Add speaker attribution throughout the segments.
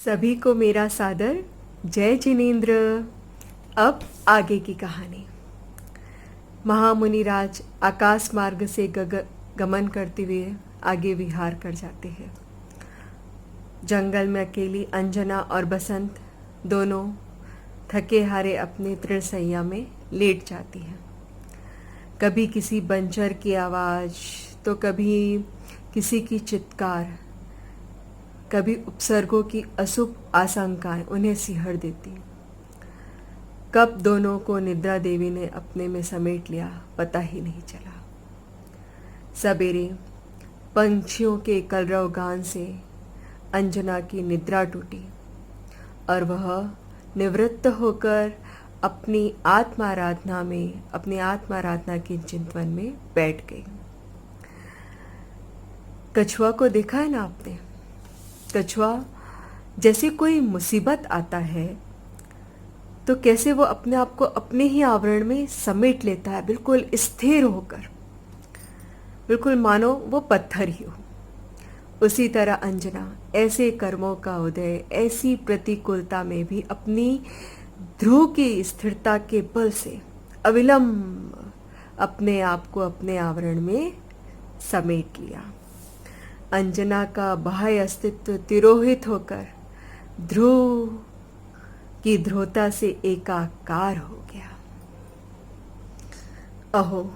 Speaker 1: सभी को मेरा सादर जय जिनेन्द्र। अब आगे की कहानी। महामुनिराज आकाश मार्ग से गमन करते हुए आगे विहार कर जाते हैं। जंगल में अकेली अंजना और बसंत दोनों थके हारे अपने तृणसैया में लेट जाती हैं। कभी किसी बंजर की आवाज़ तो कभी किसी की चित्कार, कभी उपसर्गों की अशुभ आशंकाएं उन्हें सिहर देती। कब दोनों को निद्रा देवी ने अपने में समेट लिया पता ही नहीं चला। सवेरे पंछियों के कलरव गान से अंजना की निद्रा टूटी और वह निवृत्त होकर अपनी आत्माराधना के चिंतन में बैठ गई। कछुआ को देखा है ना आपने? कछुआ जैसे कोई मुसीबत आता है तो कैसे वो अपने आप को अपने ही आवरण में समेट लेता है, बिल्कुल स्थिर होकर, बिल्कुल मानो वो पत्थर ही हो। उसी तरह अंजना ऐसे कर्मों का उदय, ऐसी प्रतिकूलता में भी अपनी ध्रुव की स्थिरता के बल से अविलंब अपने आप को अपने आवरण में समेट लिया। अंजना का बाह्य अस्तित्व तिरोहित होकर ध्रुव की ध्रुवता से एकाकार हो गया। अहो,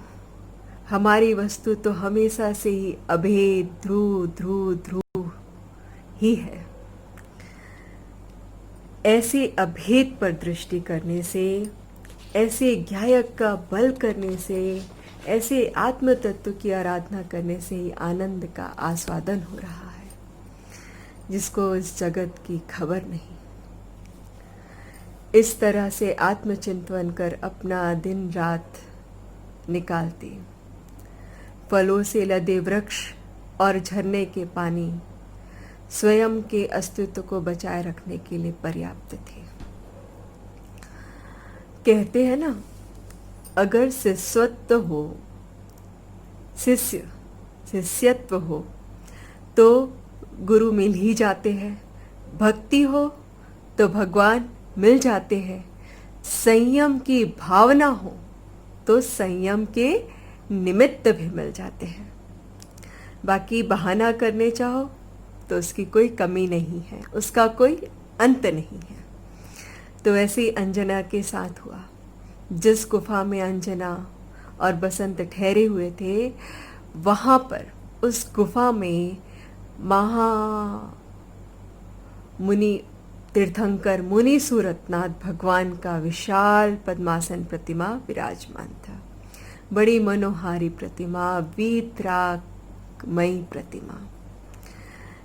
Speaker 1: हमारी वस्तु तो हमेशा से ही अभेद ध्रुव ध्रुव ध्रुव ही है। ऐसे अभेद पर दृष्टि करने से, ऐसे ज्ञायक का बल करने से, ऐसे आत्म तत्व की आराधना करने से ही आनंद का आस्वादन हो रहा है, जिसको इस जगत की खबर नहीं। इस तरह से आत्मचिंतन कर अपना दिन रात निकालती, फलों से लदे वृक्ष और झरने के पानी स्वयं के अस्तित्व को बचाए रखने के लिए पर्याप्त थे। कहते हैं ना, अगर शिष्यत्व हो तो गुरु मिल ही जाते हैं, भक्ति हो तो भगवान मिल जाते हैं, संयम की भावना हो तो संयम के निमित्त भी मिल जाते हैं। बाकी बहाना करने चाहो तो उसकी कोई कमी नहीं है, उसका कोई अंत नहीं है। तो ऐसे ही अंजना के साथ हुआ। जिस गुफा में अंजना और बसंत ठहरे हुए थे, वहाँ पर उस गुफा में मुनि तीर्थंकर मुनि सूरतनाथ भगवान का विशाल पद्मासन प्रतिमा विराजमान था। बड़ी मनोहारी प्रतिमा, वीतरागमयी प्रतिमा,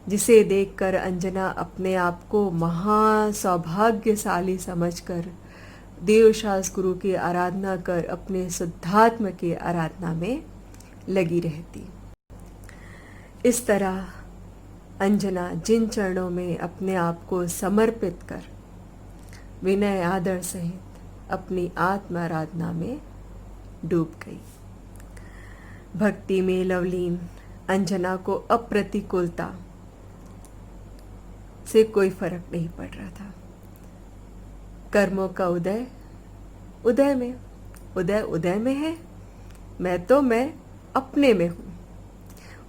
Speaker 1: जिसे देखकर अंजना अपने आप को महासौभाग्यशाली समझकर देवशास गुरु की आराधना कर अपने शुद्धात्म की आराधना में लगी रहती। इस तरह अंजना जिन चरणों में अपने आप को समर्पित कर विनय आदर सहित अपनी आत्म आराधना में डूब गई। भक्ति में लवलीन अंजना को अप्रतिकूलता से कोई फर्क नहीं पड़ रहा था। कर्मों का उदय में है, मैं अपने में हूँ।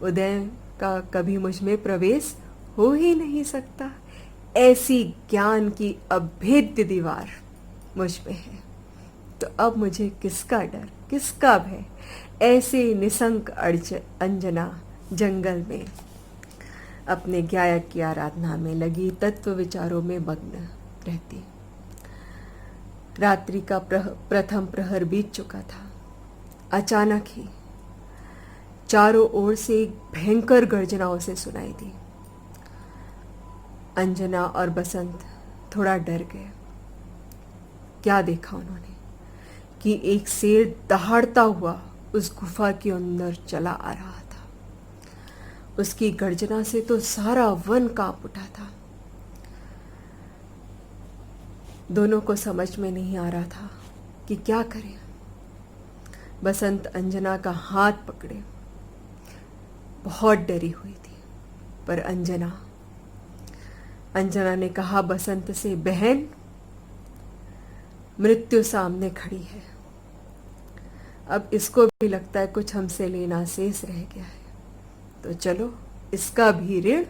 Speaker 1: उदय का कभी मुझ में प्रवेश हो ही नहीं सकता। ऐसी ज्ञान की अभेद्य दीवार मुझ में है, तो अब मुझे किसका डर, किसका भय? ऐसे निसंक अंजना जंगल में अपने ज्ञायक की आराधना में लगी तत्व विचारों में मग्न रहती। रात्रि का प्रथम प्रहर बीत चुका था। अचानक ही चारों ओर से एक भयंकर गर्जनाओं से सुनाई दी। अंजना और बसंत थोड़ा डर गए। क्या देखा उन्होंने कि एक शेर दहाड़ता हुआ उस गुफा के अंदर चला आ रहा था। उसकी गर्जना से तो सारा वन कांप उठा था। दोनों को समझ में नहीं आ रहा था कि क्या करें। बसंत अंजना का हाथ पकड़े, बहुत डरी हुई थी, पर अंजना अंजना ने कहा बसंत से, बहन मृत्यु सामने खड़ी है, अब इसको भी लगता है कुछ हमसे लेना शेष रह गया है, तो चलो इसका भी ऋण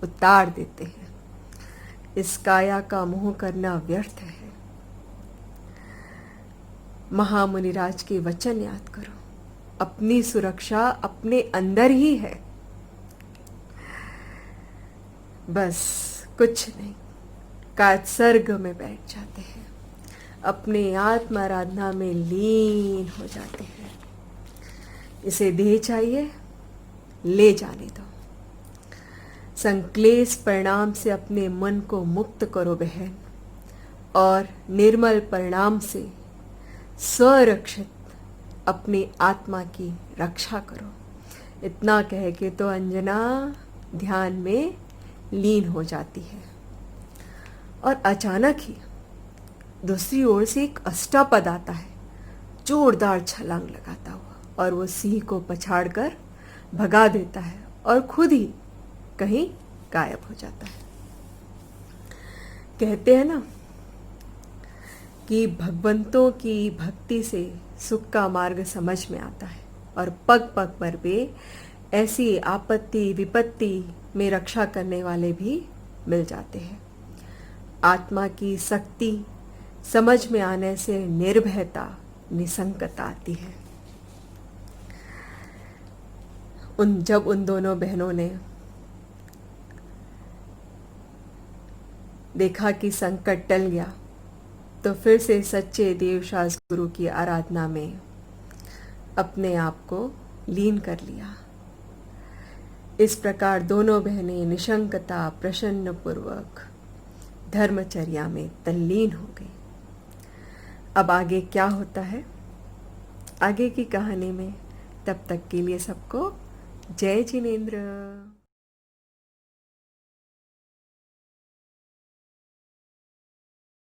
Speaker 1: उतार देते हैं। इस काया का मोह करना व्यर्थ है। महामुनिराज के वचन याद करो, अपनी सुरक्षा अपने अंदर ही है। बस कुछ नहीं, कात्सर्ग में बैठ जाते हैं, अपने आत्म आराधना में लीन हो जाते हैं। इसे देह चाहिए, ले जाने दो। संक्लेश परिणाम से अपने मन को मुक्त करो बहन, और निर्मल परिणाम से स्वरक्षित अपनी आत्मा की रक्षा करो। इतना कह के तो अंजना ध्यान में लीन हो जाती है, और अचानक ही दूसरी ओर से एक अष्टपद आता है, जोरदार छलांग लगाता हुआ, और वो सिंह को पछाड़कर भगा देता है और खुद ही कहीं गायब हो जाता है। कहते हैं ना कि भगवंतों की भक्ति से सुख का मार्ग समझ में आता है, और पग पग पर वे ऐसी आपत्ति विपत्ति में रक्षा करने वाले भी मिल जाते हैं। आत्मा की शक्ति समझ में आने से निर्भयता, निसंकता आती है। जब उन दोनों बहनों ने देखा कि संकट टल गया, तो फिर से सच्चे देवशास गुरु की आराधना में अपने आप को लीन कर लिया। इस प्रकार दोनों बहनें निशंकता प्रसन्न पूर्वक धर्मचर्या में तल्लीन हो गई। अब आगे क्या होता है आगे की कहानी में, तब तक के लिए सबको जय जिनेंद्र।